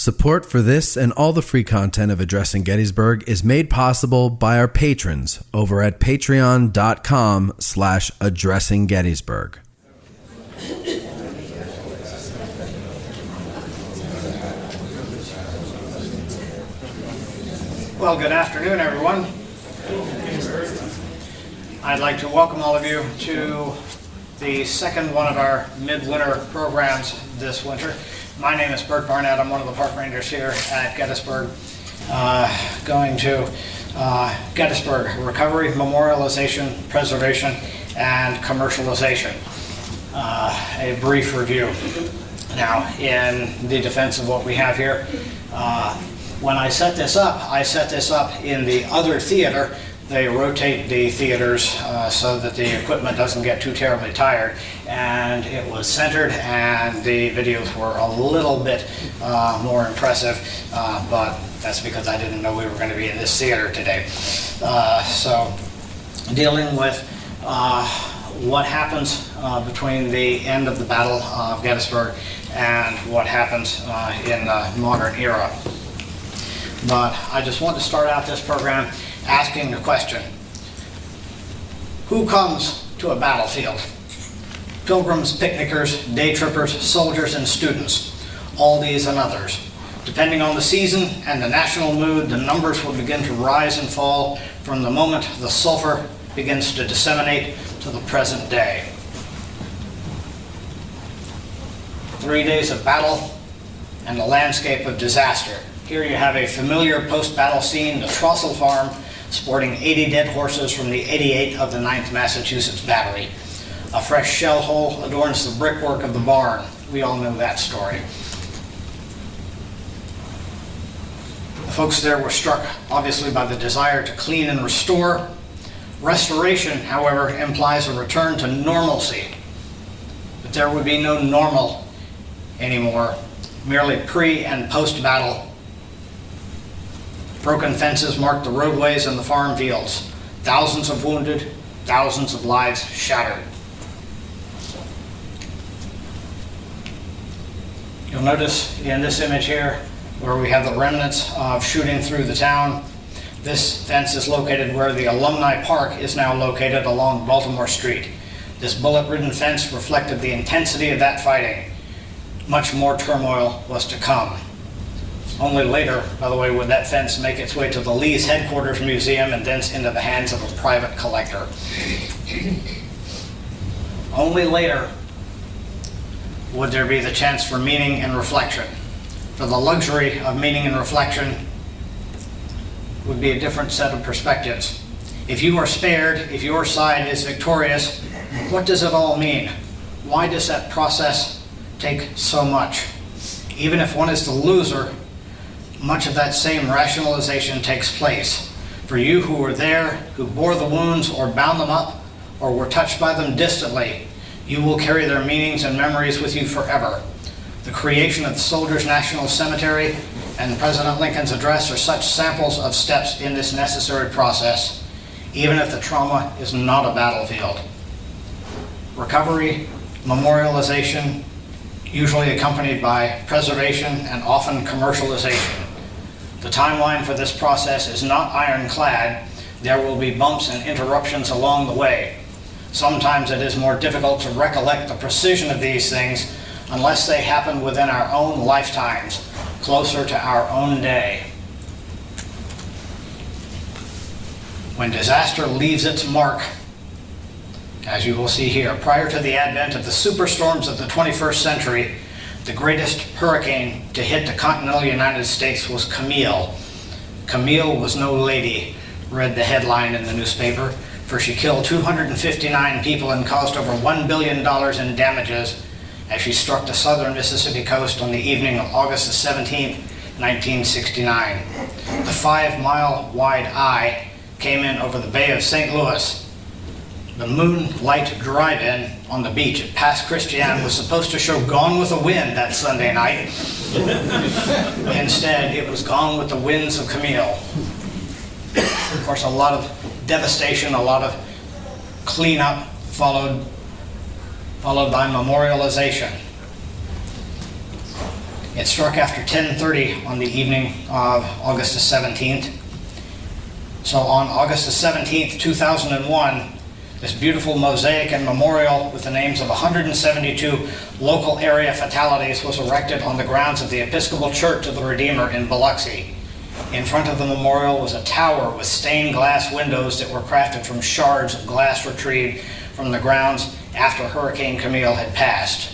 Support for this and all the free content of Addressing Gettysburg is made possible by our patrons over at patreon.com/addressinggettysburg. Well, good afternoon, everyone. I'd like to welcome all of you to the second one of our midwinter programs this winter. My name is Bert Barnett. I'm one of the park rangers here at Gettysburg, going to Gettysburg Recovery, Memorialization, Preservation, and Commercialization. A brief review. Now, in the defense of what we have here, when I set this up in the other theater. They rotate the theaters so that the equipment doesn't get too terribly tired, and it was centered, and the videos were a little bit more impressive, but that's because I didn't know we were going to be in this theater today. So dealing with what happens between the end of the Battle of Gettysburg and what happens in the modern era. But I just want to start out this program asking the question, who comes to a battlefield? Pilgrims, picnickers, day trippers, soldiers, and students, all these and others. Depending on the season and the national mood, the numbers will begin to rise and fall from the moment the sulfur begins to disseminate to the present day. 3 days of battle and the landscape of disaster. Here you have a familiar post-battle scene, the Trossel Farm, sporting 80 dead horses from the 88th of the 9th Massachusetts Battery. A fresh shell hole adorns the brickwork of the barn. We all know that story. The folks there were struck, obviously, by the desire to clean and restore. Restoration, however, implies a return to normalcy. But there would be no normal anymore, merely pre- and post-battle. Broken fences marked the roadways and the farm fields. Thousands of wounded, thousands of lives shattered. You'll notice in this image here where we have the remnants of shooting through the town. This fence is located where the Alumni Park is now located along Baltimore Street. This bullet-ridden fence reflected the intensity of that fighting. Much more turmoil was to come. Only later, by the way, would that fence make its way to the Lee's Headquarters Museum and thence into the hands of a private collector. Only later would there be the chance for meaning and reflection. For the luxury of meaning and reflection would be a different set of perspectives. If you are spared, if your side is victorious, what does it all mean? Why does that process take so much? Even if one is the loser, much of that same rationalization takes place. For you who were there, who bore the wounds or bound them up, or were touched by them distantly, you will carry their meanings and memories with you forever. The creation of the Soldiers' National Cemetery and President Lincoln's address are such samples of steps in this necessary process, even if the trauma is not a battlefield. Recovery, memorialization, usually accompanied by preservation and often commercialization. The timeline for this process is not ironclad. There will be bumps and interruptions along the way. Sometimes it is more difficult to recollect the precision of these things unless they happen within our own lifetimes, closer to our own day. When disaster leaves its mark, as you will see here, prior to the advent of the superstorms of the 21st century, the greatest hurricane to hit the continental United States was Camille. Camille was no lady, read the headline in the newspaper, for she killed 259 people and caused over $1 billion in damages as she struck the southern Mississippi coast on the evening of August the 17th, 1969. The 5-mile-wide eye came in over the Bay of St. Louis. The Moonlight Drive-In on the beach at Pass Christian was supposed to show Gone with the Wind that Sunday night. Instead, it was Gone with the Winds of Camille. Of course, a lot of devastation, a lot of cleanup followed by memorialization. It struck after 10:30 on the evening of August the 17th. So on August the 17th, 2001, this beautiful mosaic and memorial with the names of 172 local area fatalities was erected on the grounds of the Episcopal Church of the Redeemer in Biloxi. In front of the memorial was a tower with stained glass windows that were crafted from shards of glass retrieved from the grounds after Hurricane Camille had passed.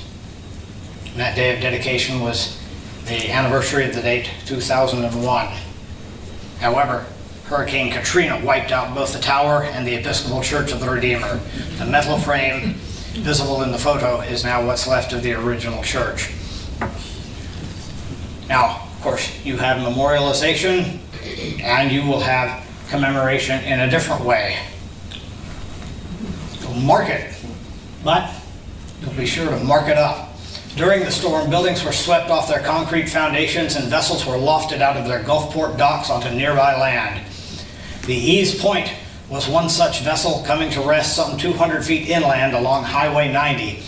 And that day of dedication was the anniversary of the date 2001. However, Hurricane Katrina wiped out both the tower and the Episcopal Church of the Redeemer. The metal frame visible in the photo is now what's left of the original church. Now, of course, you have memorialization and you will have commemoration in a different way. You'll mark it, but you'll be sure to mark it up. During the storm, buildings were swept off their concrete foundations and vessels were lofted out of their Gulfport docks onto nearby land. The Ease Point was one such vessel coming to rest some 200 feet inland along Highway 90.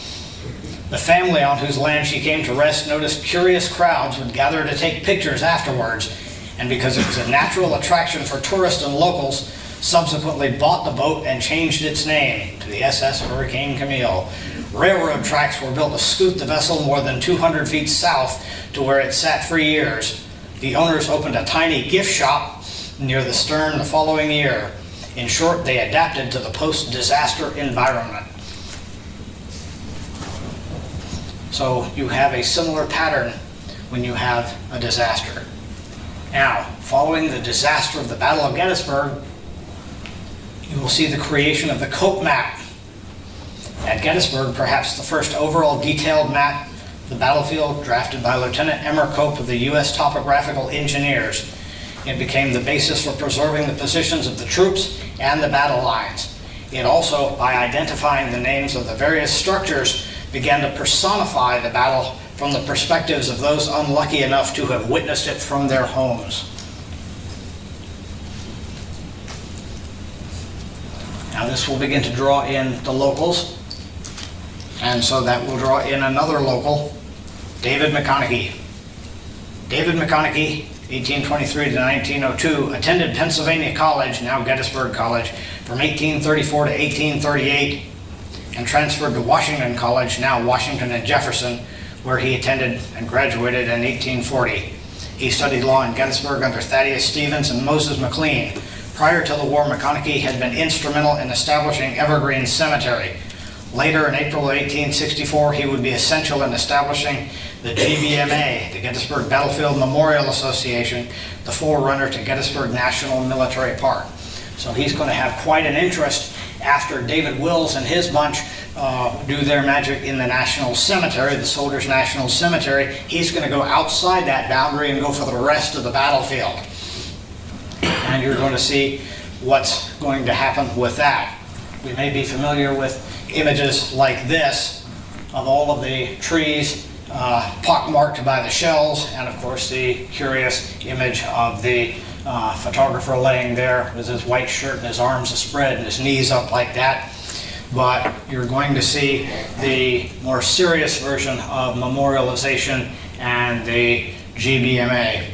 The family on whose land she came to rest noticed curious crowds would gather to take pictures afterwards, and because it was a natural attraction for tourists and locals, subsequently bought the boat and changed its name to the SS Hurricane Camille. Railroad tracks were built to scoot the vessel more than 200 feet south to where it sat for years. The owners opened a tiny gift shop near the stern the following year. In short, they adapted to the post-disaster environment. So you have a similar pattern when you have a disaster. Now, following the disaster of the Battle of Gettysburg, you will see the creation of the Cope map. At Gettysburg, perhaps the first overall detailed map of the battlefield drafted by Lieutenant Emmer Cope of the U.S. Topographical Engineers. It became the basis for preserving the positions of the troops and the battle lines. It also, by identifying the names of the various structures, began to personify the battle from the perspectives of those unlucky enough to have witnessed it from their homes. Now this will begin to draw in the locals, and so that will draw in another local, David McConaughey. David McConaughey, 1823 to 1902, attended Pennsylvania College, now Gettysburg College, from 1834 to 1838, and transferred to Washington College, now Washington and Jefferson, where he attended and graduated in 1840. He studied law in Gettysburg under Thaddeus Stevens and Moses McLean. Prior to the war, McConaughey had been instrumental in establishing Evergreen Cemetery. Later, in April of 1864, he would be essential in establishing the GBMA, the Gettysburg Battlefield Memorial Association, the forerunner to Gettysburg National Military Park. So he's going to have quite an interest after David Wills and his bunch do their magic in the National Cemetery, the Soldiers' National Cemetery. He's going to go outside that boundary and go for the rest of the battlefield. And you're going to see what's going to happen with that. We may be familiar with images like this of all of the trees pockmarked by the shells, and of course the curious image of the photographer laying there with his white shirt and his arms spread and his knees up like that. But you're going to see the more serious version of memorialization and the GBMA.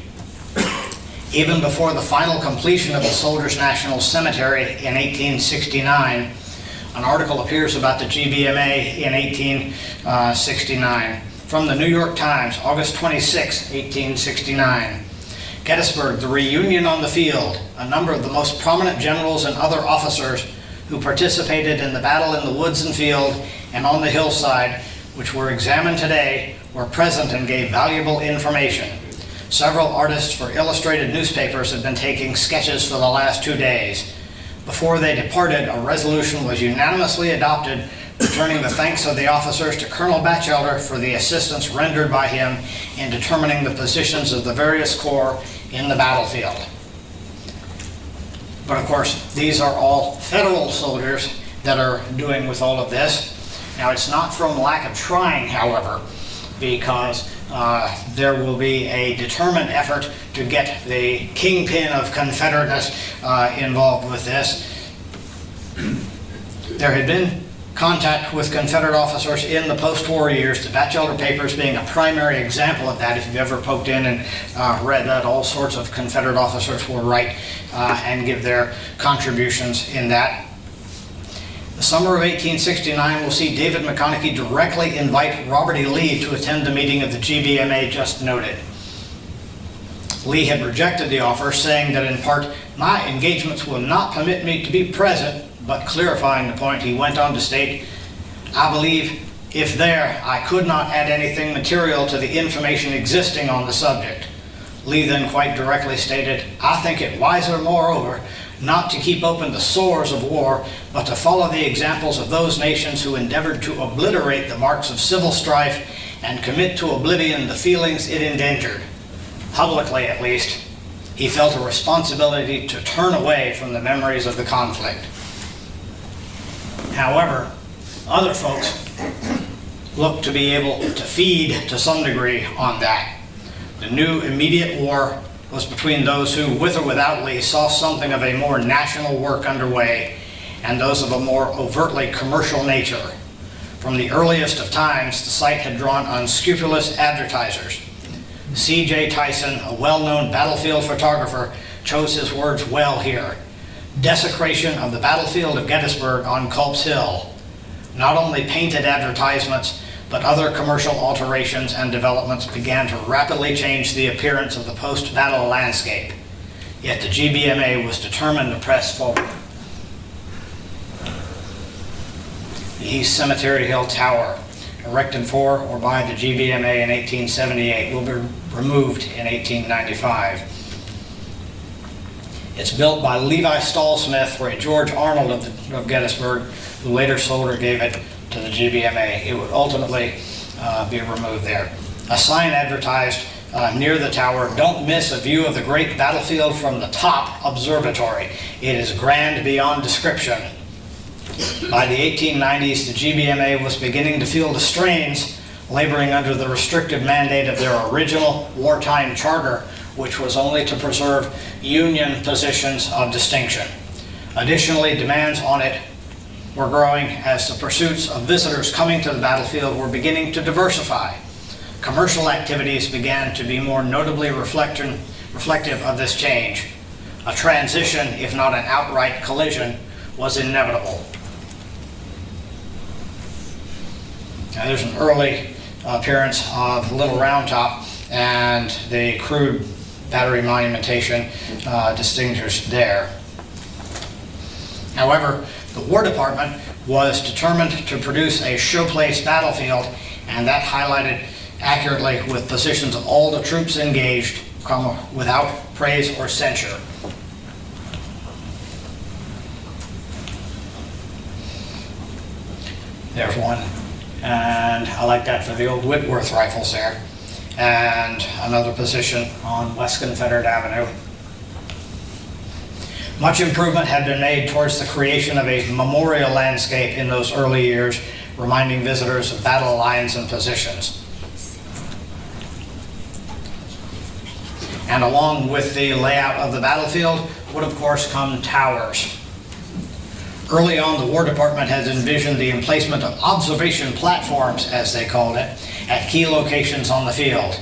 Even before the final completion of the Soldiers' National Cemetery in 1869, an article appears about the GBMA in 1869 from the New York Times, August 26, 1869. Gettysburg, the reunion on the field. A number of the most prominent generals and other officers who participated in the battle in the woods and field and on the hillside, which were examined today, were present and gave valuable information. Several artists for illustrated newspapers have been taking sketches for the last 2 days. Before they departed, a resolution was unanimously adopted returning the thanks of the officers to Colonel Batchelder for the assistance rendered by him in determining the positions of the various corps in the battlefield. But of course, these are all federal soldiers that are doing with all of this. Now, it's not from lack of trying, however, because there will be a determined effort to get the kingpin of Confederateness involved with this. There had been contact with Confederate officers in the post-war years, the Batchelder Papers being a primary example of that. If you've ever poked in and read that, all sorts of Confederate officers will write and give their contributions in that. The summer of 1869 will see David McConaughey directly invite Robert E. Lee to attend the meeting of the GBMA just noted. Lee had rejected the offer, saying that in part, "My engagements will not permit me to be present," but clarifying the point, he went on to state, "I believe if there, I could not add anything material to the information existing on the subject." Lee then quite directly stated, "I think it wiser, moreover, not to keep open the sores of war, but to follow the examples of those nations who endeavored to obliterate the marks of civil strife and commit to oblivion the feelings it endangered." Publicly, at least, he felt a responsibility to turn away from the memories of the conflict. However, other folks looked to be able to feed to some degree on that. The new immediate war was between those who, with or without Lee, saw something of a more national work underway and those of a more overtly commercial nature. From the earliest of times, the site had drawn unscrupulous advertisers. C.J. Tyson, a well-known battlefield photographer, chose his words well here. Desecration of the battlefield of Gettysburg on Culp's Hill. Not only painted advertisements, but other commercial alterations and developments began to rapidly change the appearance of the post-battle landscape. Yet the GBMA was determined to press forward. The East Cemetery Hill Tower, erected for or by the GBMA in 1878, will be removed in 1895. It's built by Levi Stallsmith for a George Arnold of Gettysburg, who later sold or gave it to the GBMA. It would ultimately be removed there. A sign advertised near the tower, "Don't miss a view of the great battlefield from the top observatory. It is grand beyond description." By the 1890s, the GBMA was beginning to feel the strains, laboring under the restrictive mandate of their original wartime charter, which was only to preserve Union positions of distinction. Additionally, demands on it were growing as the pursuits of visitors coming to the battlefield were beginning to diversify. Commercial activities began to be more notably reflective of this change. A transition, if not an outright collision, was inevitable. Now, there's an early appearance of Little Round Top, and the crude battery monumentation distinguished there. However, the War Department was determined to produce a showplace battlefield, and that highlighted accurately with positions of all the troops engaged, without praise or censure. There's one, and I like that for the old Whitworth rifles there, and another position on West Confederate Avenue. Much improvement had been made towards the creation of a memorial landscape in those early years, reminding visitors of battle lines and positions. And along with the layout of the battlefield would of course come towers. Early on, the War Department has envisioned the emplacement of observation platforms, as they called it, at key locations on the field.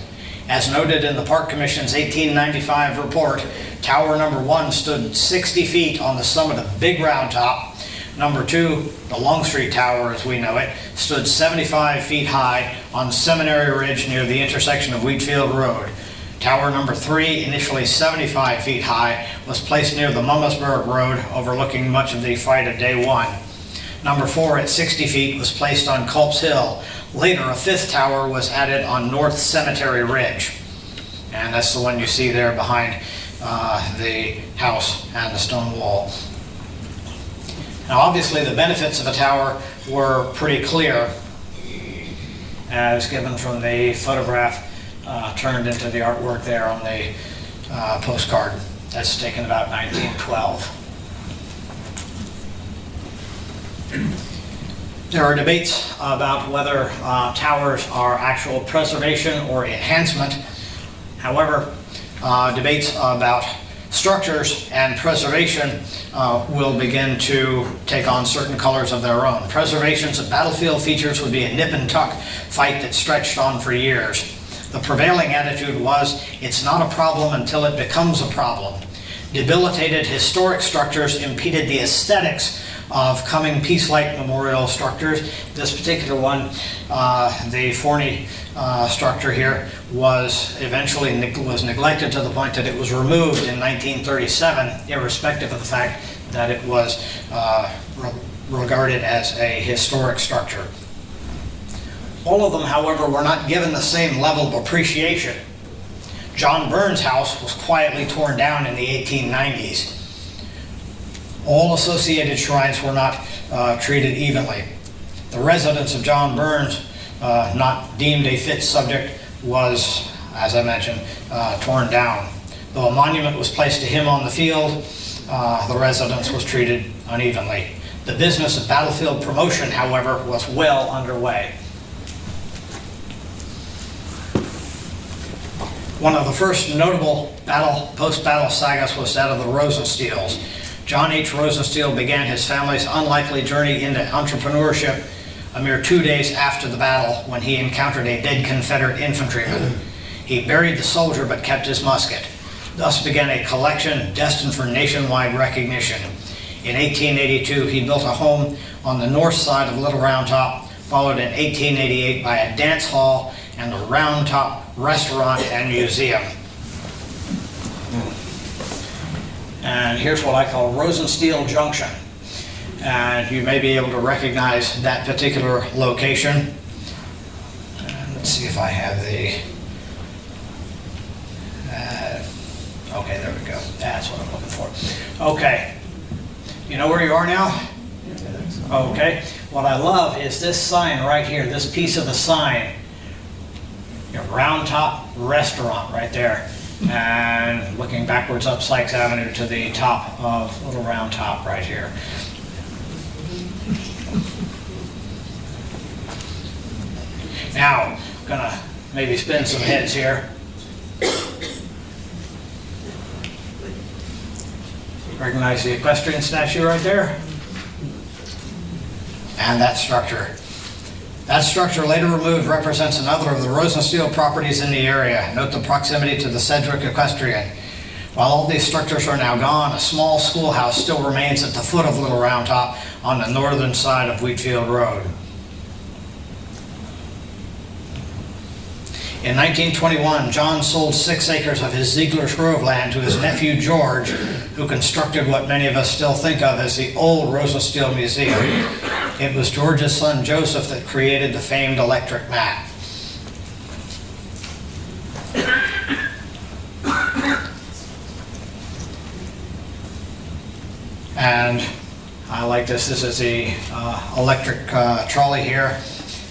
As noted in the Park Commission's 1895 report, Tower number 1 stood 60 feet on the summit of Big Round Top. Number 2, the Longstreet Tower as we know it, stood 75 feet high on Seminary Ridge near the intersection of Wheatfield Road. Tower number 3, initially 75 feet high, was placed near the Mummersburg Road, overlooking much of the fight of day 1. Number 4, at 60 feet, was placed on Culp's Hill. Later, a 5th tower was added on North Cemetery Ridge. And that's the one you see there behind the house and the stone wall. Now, obviously, the benefits of a tower were pretty clear, as given from the photograph turned into the artwork there on the postcard. That's taken about 1912. There are debates about whether towers are actual preservation or enhancement. However, debates about structures and preservation will begin to take on certain colors of their own. Preservations of battlefield features would be a nip and tuck fight that stretched on for years. The prevailing attitude was, it's not a problem until it becomes a problem. Debilitated historic structures impeded the aesthetics of coming peace-like memorial structures. This particular one, the Forney structure here, was eventually neglected to the point that it was removed in 1937, irrespective of the fact that it was regarded as a historic structure. All of them, however, were not given the same level of appreciation. John Burns' house was quietly torn down in the 1890s. All associated shrines were not treated evenly. The residence of John Burns, not deemed a fit subject, was, as I mentioned, torn down. Though a monument was placed to him on the field, the residence was treated unevenly. The business of battlefield promotion, however, was well underway. One of the first notable post-battle sagas was that of the Rosensteels. John H. Rosensteel began his family's unlikely journey into entrepreneurship a mere 2 days after the battle when he encountered a dead Confederate infantryman. He buried the soldier but kept his musket. Thus began a collection destined for nationwide recognition. In 1882, he built a home on the north side of Little Round Top, followed in 1888 by a dance hall and a Round Top restaurant and museum. And here's what I call Rosensteel Junction. And you may be able to recognize that particular location. And let's see if I have the... okay, there we go. That's what I'm looking for. Okay. You know where you are now? Okay. What I love is this sign right here, this piece of the sign. Your Round Top Restaurant right there. And looking backwards up Sykes Avenue to the top of Little Round Top right here. Now, I'm gonna maybe spin some heads here. Recognize the equestrian statue right there? And that structure. That structure, later removed, represents another of the Rosensteel properties in the area. Note the proximity to the Sedgwick Equestrian. While all these structures are now gone, a small schoolhouse still remains at the foot of Little Round Top on the northern side of Wheatfield Road. In 1921, John sold 6 acres of his Ziegler's Grove land to his nephew George, who constructed what many of us still think of as the old Rosensteel Museum. It was George's son Joseph that created the famed electric mat. And I like this. This is the electric trolley here.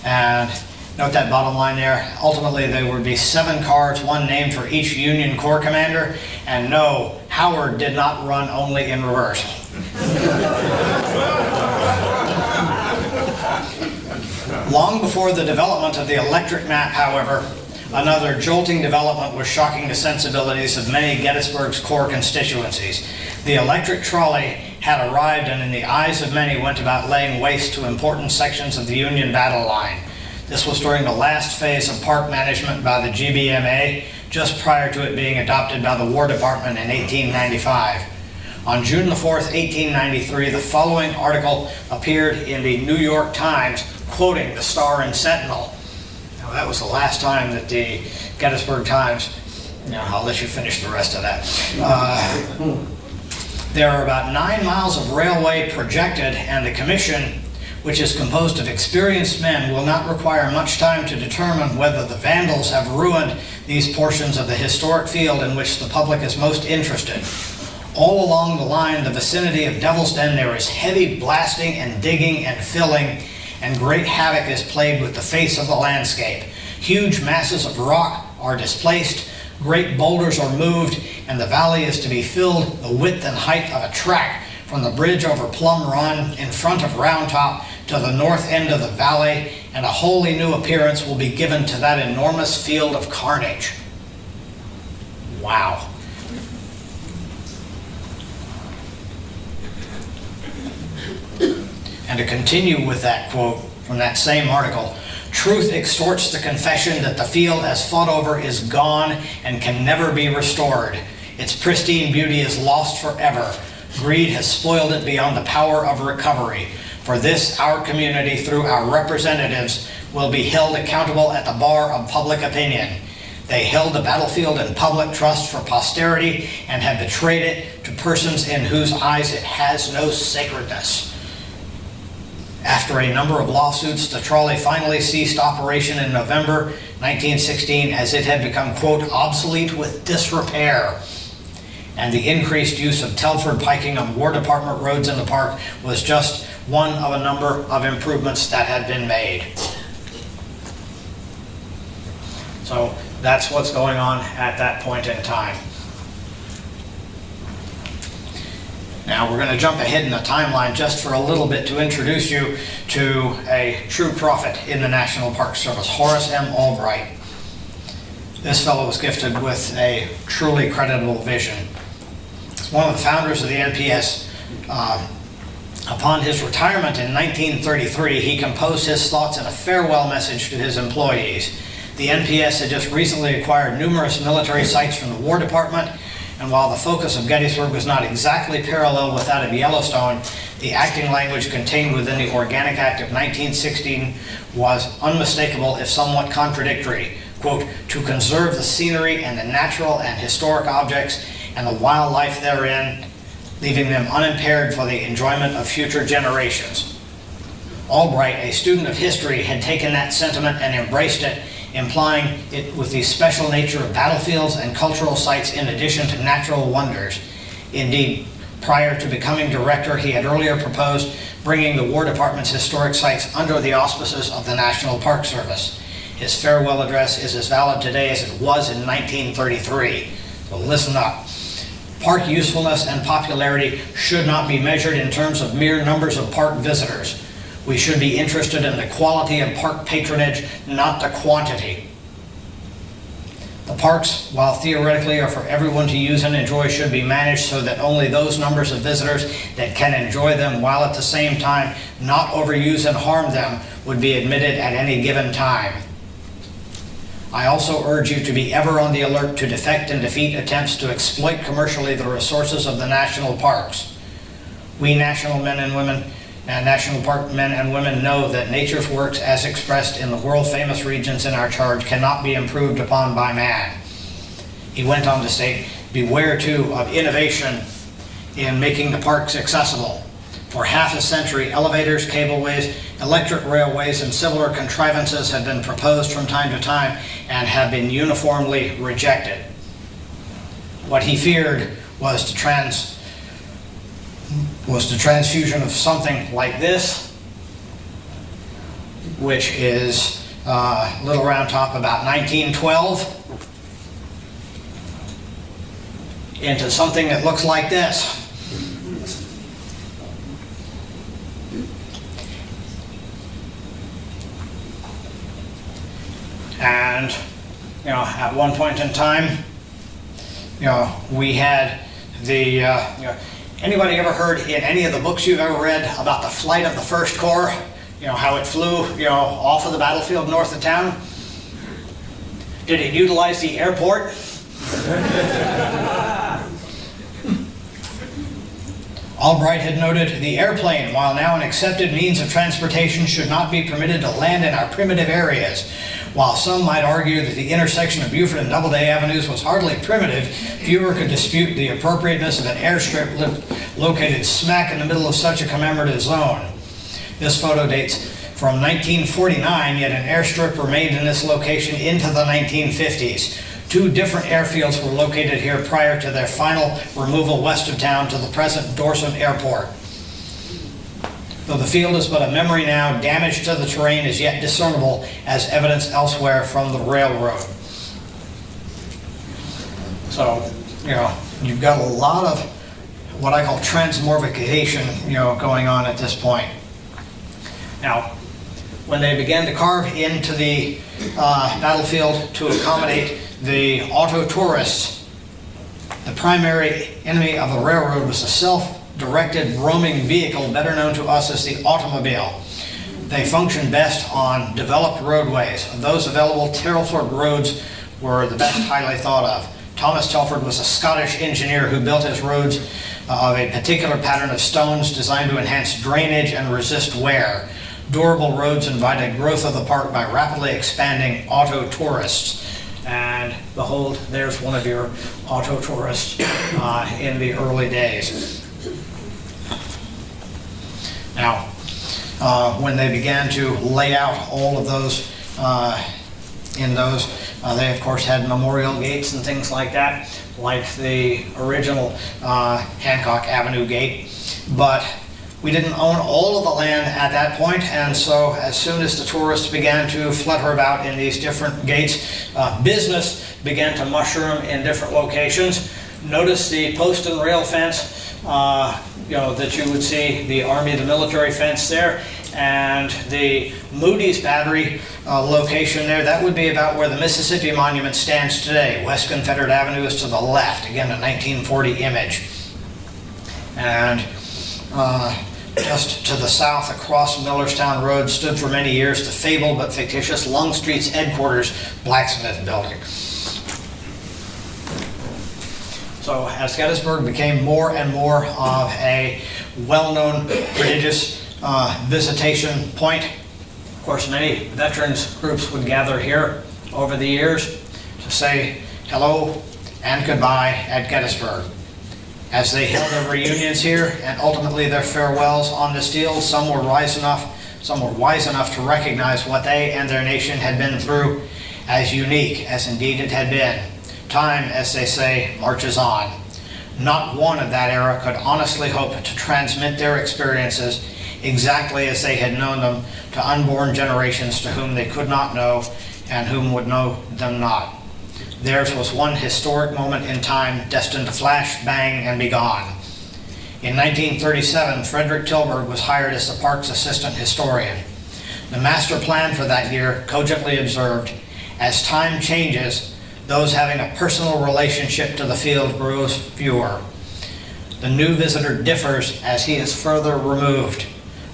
And note that bottom line there. Ultimately, there would be 7 cars, one named for each Union Corps commander. And no, Howard did not run only in reverse. Long before the development of the electric mat, however, another jolting development was shocking the sensibilities of many Gettysburg's core constituencies. The electric trolley had arrived and in the eyes of many went about laying waste to important sections of the Union battle line. This was during the last phase of park management by the GBMA, just prior to it being adopted by the War Department in 1895. On June the 4th, 1893, the following article appeared in the New York Times, quoting the Star and Sentinel. Now, that was the last time that the Gettysburg Times, I'll let you finish the rest of that. There are about 9 miles of railway projected, and the commission, which is composed of experienced men, will not require much time to determine whether the vandals have ruined these portions of the historic field in which the public is most interested. All along the line, the vicinity of Devil's Den, there is heavy blasting and digging and filling, and great havoc is played with the face of the landscape. Huge masses of rock are displaced, great boulders are moved, and the valley is to be filled the width and height of a track from the bridge over Plum Run in front of Round Top to the north end of the valley, and a wholly new appearance will be given to that enormous field of carnage. Wow. And to continue with that quote from that same article, truth extorts the confession that the field as fought over is gone and can never be restored. Its pristine beauty is lost forever. Greed has spoiled it beyond the power of recovery. For this, our community, through our representatives, will be held accountable at the bar of public opinion. They held the battlefield in public trust for posterity and have betrayed it to persons in whose eyes it has no sacredness. After a number of lawsuits, the trolley finally ceased operation in November 1916 as it had become, quote, obsolete with disrepair. And the increased use of Telford piking on War Department roads in the park was just one of a number of improvements that had been made. So that's what's going on at that point in time. Now we're going to jump ahead in the timeline just for a little bit to introduce you to a true prophet in the National Park Service, Horace M. Albright. This fellow was gifted with a truly creditable vision. He's one of the founders of the NPS. Upon his retirement in 1933, he composed his thoughts in a farewell message to his employees. The NPS had just recently acquired numerous military sites from the War Department, and while the focus of Gettysburg was not exactly parallel with that of Yellowstone, the acting language contained within the Organic Act of 1916 was unmistakable, if somewhat contradictory. Quote, to conserve the scenery and the natural and historic objects and the wildlife therein, leaving them unimpaired for the enjoyment of future generations. Albright, a student of history, had taken that sentiment and embraced it, implying it with the special nature of battlefields and cultural sites in addition to natural wonders. Indeed, prior to becoming director, he had earlier proposed bringing the War Department's historic sites under the auspices of the National Park Service. His farewell address is as valid today as it was in 1933. So listen up. Park usefulness and popularity should not be measured in terms of mere numbers of park visitors. We should be interested in the quality of park patronage, not the quantity. The parks, while theoretically are for everyone to use and enjoy, should be managed so that only those numbers of visitors that can enjoy them while at the same time not overuse and harm them would be admitted at any given time. I also urge you to be ever on the alert to defect and defeat attempts to exploit commercially the resources of the national parks. We national men and women and national park men and women know that nature's works as expressed in the world-famous regions in our charge cannot be improved upon by man. He went on to state, beware too of innovation in making the parks accessible. For half a century, elevators, cableways, electric railways, and similar contrivances have been proposed from time to time and have been uniformly rejected. What he feared was the transfusion of something like this, which is Little Round Top about 1912, into something that looks like this. And, at one point in time, we had the, anybody ever heard in any of the books you've ever read about the flight of the First Corps? How it flew, off of the battlefield north of town? Did it utilize the airport? Albright had noted, the airplane, while now an accepted means of transportation, should not be permitted to land in our primitive areas. While some might argue that the intersection of Buford and Doubleday Avenues was hardly primitive, fewer could dispute the appropriateness of an airstrip located smack in the middle of such a commemorative zone. This photo dates from 1949, yet an airstrip remained in this location into the 1950s. Two different airfields were located here prior to their final removal west of town to the present Dorset Airport. Though the field is but a memory now, damage to the terrain is yet discernible as evidence elsewhere from the railroad. So, you've got a lot of what I call transmorphication, going on at this point. Now, when they began to carve into the battlefield to accommodate the auto tourists, the primary enemy of the railroad was the self-directed roaming vehicle better known to us as the automobile. They functioned best on developed roadways. Of those available, Telford roads were the best highly thought of. Thomas Telford was a Scottish engineer who built his roads of a particular pattern of stones designed to enhance drainage and resist wear. Durable roads invited growth of the park by rapidly expanding auto tourists. And behold, there's one of your auto tourists in the early days. Now, when they began to lay out all of those they of course had memorial gates and things like that, like the original Hancock Avenue gate. But we didn't own all of the land at that point, and so as soon as the tourists began to flutter about in these different gates, business began to mushroom in different locations. Notice the post and rail fence, that you would see the Army, the military fence there, and the Moody's Battery location there. That would be about where the Mississippi Monument stands today. West Confederate Avenue is to the left, again a 1940 image. And just to the south, across Millerstown Road, stood for many years the fabled but fictitious Longstreet's headquarters blacksmith building. So as Gettysburg became more and more of a well-known religious visitation point, of course many veterans groups would gather here over the years to say hello and goodbye at Gettysburg. As they held their reunions here and ultimately their farewells on this field, some were wise enough to recognize what they and their nation had been through as unique as indeed it had been. Time, as they say, marches on. Not one of that era could honestly hope to transmit their experiences exactly as they had known them to unborn generations to whom they could not know and whom would know them not. Theirs was one historic moment in time destined to flash, bang, and be gone. In 1937, Frederick Tilburg was hired as the park's assistant historian. The master plan for that year cogently observed, as time changes, those having a personal relationship to the field grows fewer. The new visitor differs as he is further removed.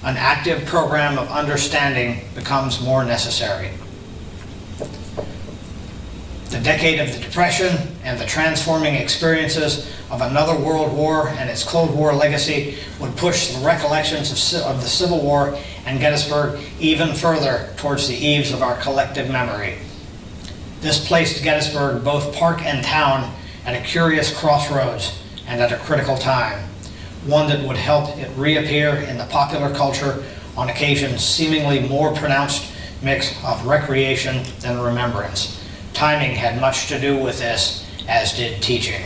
An active program of understanding becomes more necessary. The decade of the Depression and the transforming experiences of another World War and its Cold War legacy would push the recollections of the Civil War and Gettysburg even further towards the eaves of our collective memory. This placed Gettysburg, both park and town, at a curious crossroads and at a critical time, one that would help it reappear in the popular culture on occasions seemingly more pronounced mix of recreation than remembrance. Timing had much to do with this, as did teaching.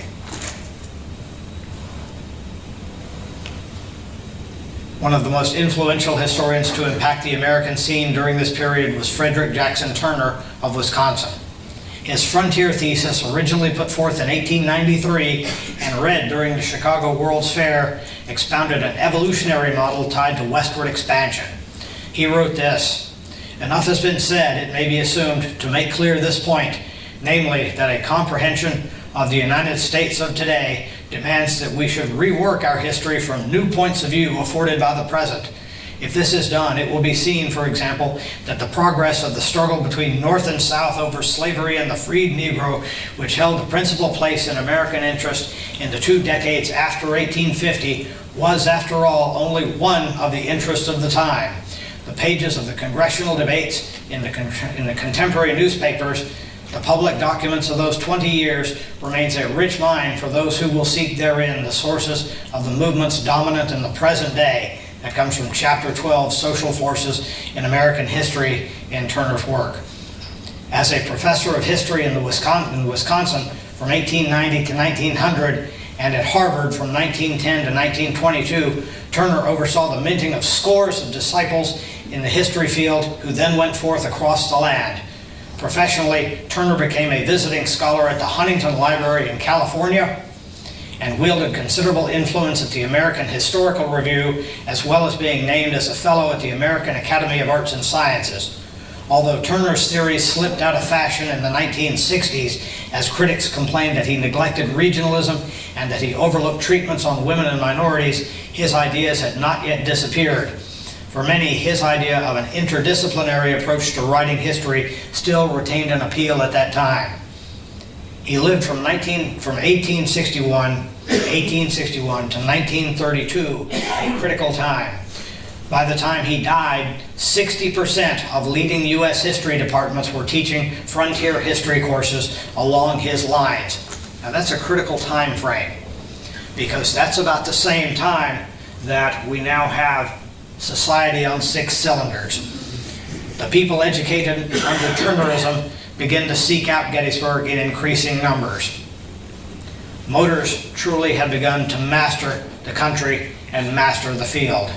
One of the most influential historians to impact the American scene during this period was Frederick Jackson Turner of Wisconsin. His frontier thesis, originally put forth in 1893 and read during the Chicago World's Fair, expounded an evolutionary model tied to westward expansion. He wrote this: "Enough has been said, it may be assumed, to make clear this point, namely that a comprehension of the United States of today demands that we should rework our history from new points of view afforded by the present. If this is done, it will be seen, for example, that the progress of the struggle between North and South over slavery and the freed Negro, which held the principal place in American interest in the 2 decades after 1850, was, after all, only one of the interests of the time. The pages of the congressional debates in the contemporary newspapers, the public documents of those 20 years, remains a rich mine for those who will seek therein the sources of the movements dominant in the present day." That comes from Chapter 12, Social Forces in American History, in Turner's work. As a professor of history in Wisconsin from 1890 to 1900, and at Harvard from 1910 to 1922, Turner oversaw the minting of scores of disciples in the history field who then went forth across the land. Professionally, Turner became a visiting scholar at the Huntington Library in California and wielded considerable influence at the American Historical Review, as well as being named as a fellow at the American Academy of Arts and Sciences. Although Turner's theories slipped out of fashion in the 1960s as critics complained that he neglected regionalism and that he overlooked treatments on women and minorities, his ideas had not yet disappeared. For many, his idea of an interdisciplinary approach to writing history still retained an appeal at that time. He lived from 1861 to 1932, a critical time. By the time he died, 60% of leading U.S. history departments were teaching frontier history courses along his lines. Now that's a critical time frame, because that's about the same time that we now have society on 6 cylinders. The people educated under Turnerism begin to seek out Gettysburg in increasing numbers. Motors truly had begun to master the country and master the field.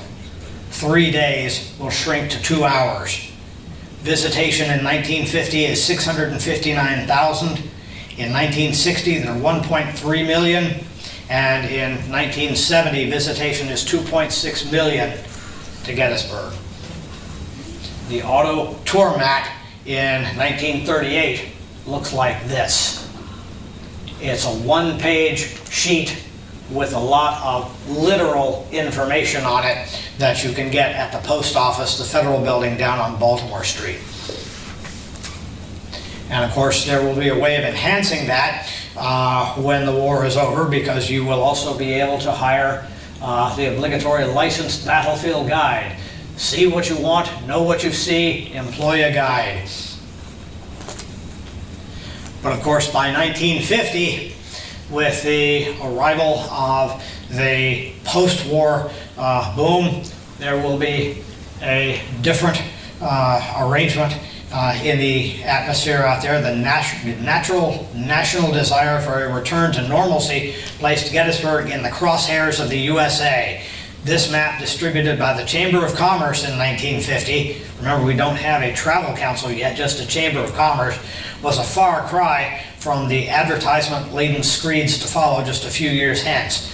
3 days will shrink to 2 hours. Visitation in 1950 is 659,000. In 1960, there are 1.3 million. And in 1970, visitation is 2.6 million to Gettysburg. The auto tour map in 1938 looks like this. It's a one-page sheet with a lot of literal information on it that you can get at the post office, the federal building down on Baltimore Street. And of course, there will be a way of enhancing that when the war is over, because you will also be able to hire the obligatory licensed battlefield guide. See what you want, know what you see, employ a guide. But of course, by 1950, with the arrival of the post-war boom, there will be a different arrangement in the atmosphere out there. The natural national desire for a return to normalcy placed Gettysburg in the crosshairs of the USA. This map, distributed by the Chamber of Commerce in 1950, remember we don't have a travel council yet, just a Chamber of Commerce, was a far cry from the advertisement-laden screeds to follow just a few years hence.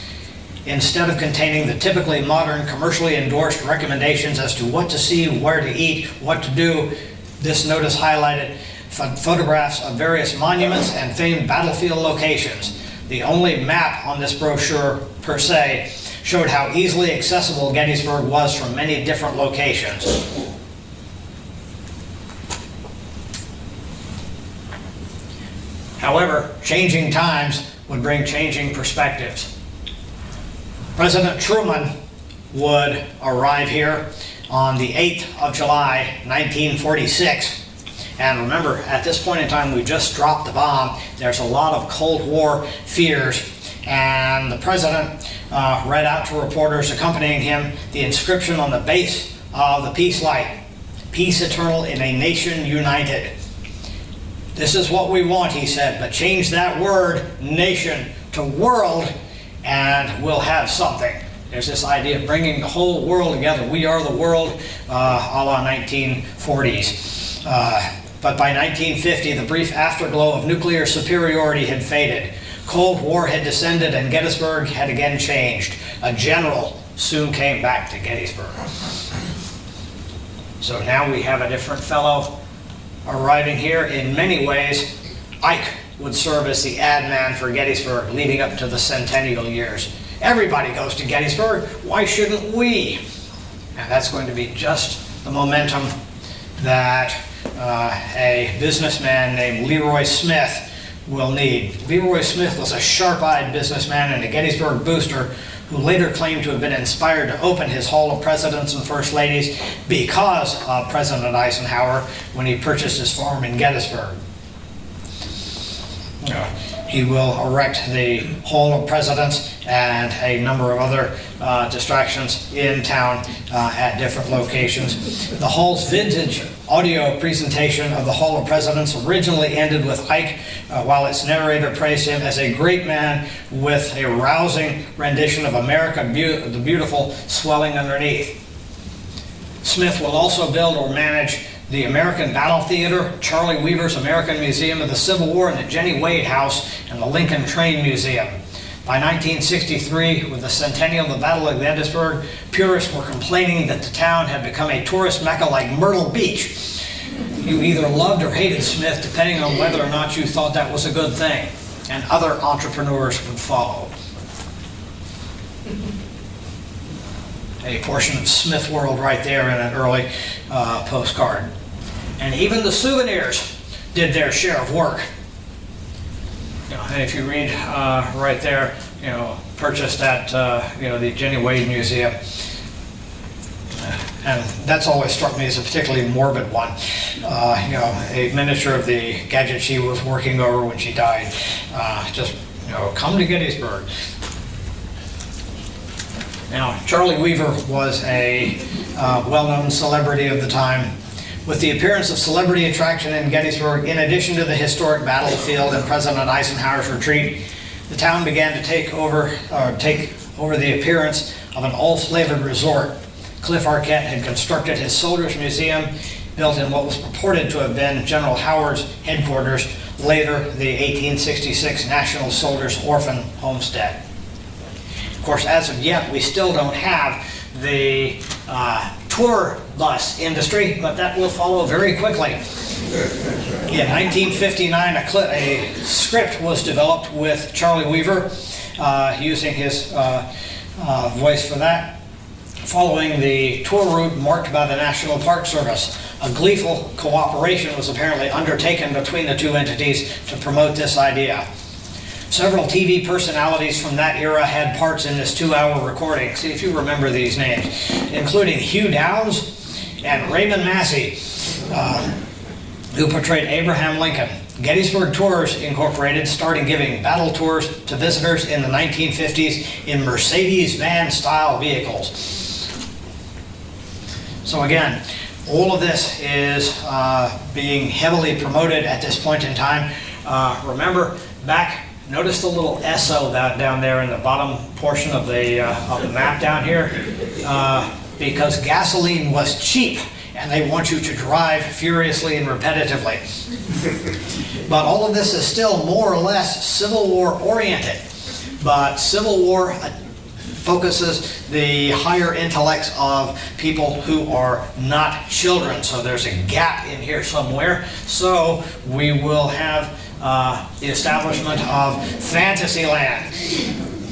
Instead of containing the typically modern, commercially endorsed recommendations as to what to see, where to eat, what to do, this notice highlighted photographs of various monuments and famed battlefield locations. The only map on this brochure, per se, showed how easily accessible Gettysburg was from many different locations. However, changing times would bring changing perspectives. President Truman would arrive here on the 8th of July, 1946. And remember, at this point in time, we just dropped the bomb. There's a lot of Cold War fears. And the president read out to reporters accompanying him the inscription on the base of the peace light: "Peace eternal in a nation united." This is what we want, he said, but change that word, nation, to world, and we'll have something. There's this idea of bringing the whole world together. We are the world, a la 1940s. But by 1950, the brief afterglow of nuclear superiority had faded. Cold War had descended and Gettysburg had again changed. A general soon came back to Gettysburg. So now we have a different fellow arriving here. In many ways, Ike would serve as the ad man for Gettysburg leading up to the centennial years. Everybody goes to Gettysburg, why shouldn't we? And that's going to be just the momentum that a businessman named Leroy Smith will need. Leroy Smith was a sharp-eyed businessman and a Gettysburg booster who later claimed to have been inspired to open his Hall of Presidents and First Ladies because of President Eisenhower when he purchased his farm in Gettysburg. He will erect the Hall of Presidents and a number of other distractions in town at different locations. The Hall's vintage audio presentation of the Hall of Presidents originally ended with Ike, while its narrator praised him as a great man with a rousing rendition of America the Beautiful swelling underneath. Smith will also build or manage the American Battle Theater, Charlie Weaver's American Museum of the Civil War, and the Jenny Wade House, and the Lincoln Train Museum. By 1963, with the centennial of the Battle of Gettysburg, purists were complaining that the town had become a tourist mecca like Myrtle Beach. You either loved or hated Smith, depending on whether or not you thought that was a good thing. And other entrepreneurs would follow. A portion of Smith World right there in an early postcard. And even the souvenirs did their share of work. And if you read right there, purchased at the Jenny Wade Museum, and that's always struck me as a particularly morbid one. A miniature of the gadget she was working over when she died. Come to Gettysburg. Now, Charlie Weaver was a well-known celebrity of the time. With the appearance of celebrity attraction in Gettysburg, in addition to the historic battlefield and President Eisenhower's retreat, the town began to take over the appearance of an all-flavored resort. Cliff Arquette had constructed his Soldiers Museum, built in what was purported to have been General Howard's headquarters, later the 1866 National Soldiers Orphan Homestead. Of course, as of yet, we still don't have the tour bus industry, but that will follow very quickly. In 1959, a script was developed with Charlie Weaver, using his voice for that, following the tour route marked by the National Park Service. A gleeful cooperation was apparently undertaken between the two entities to promote this idea. Several TV personalities from that era had parts in this 2-hour recording. See if you remember these names, including Hugh Downs and Raymond Massey, who portrayed Abraham Lincoln. Gettysburg Tours Incorporated started giving battle tours to visitors in the 1950s in Mercedes van-style vehicles. So again, all of this is being heavily promoted at this point in time. Remember, notice the little SO down there in the bottom portion of the map down here? Because gasoline was cheap, and they want you to drive furiously and repetitively. But all of this is still more or less Civil War oriented. But Civil War focuses the higher intellects of people who are not children. So there's a gap in here somewhere. So we will have the establishment of Fantasyland.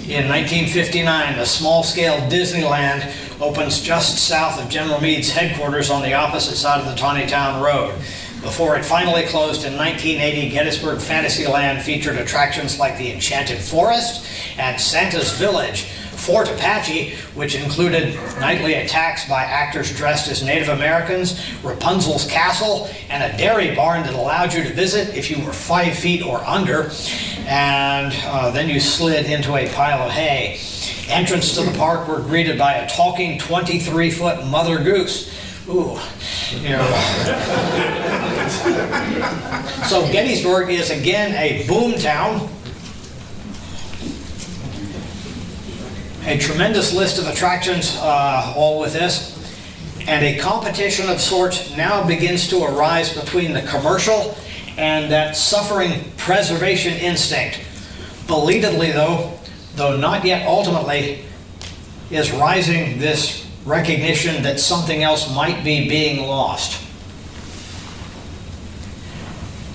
In 1959, the small-scale Disneyland opens just south of General Meade's headquarters on the opposite side of the Taneytown Road. Before it finally closed in 1980, Gettysburg Fantasyland featured attractions like the Enchanted Forest and Santa's Village, Fort Apache, which included nightly attacks by actors dressed as Native Americans, Rapunzel's Castle, and a dairy barn that allowed you to visit if you were 5 feet or under, and then you slid into a pile of hay. Entrance to the park were greeted by a talking 23-foot mother goose. Ooh, So Gettysburg is again a boomtown. A tremendous list of attractions, all with this, and a competition of sorts now begins to arise between the commercial and that suffering preservation instinct. Belatedly, though not yet ultimately, is rising this recognition that something else might be being lost.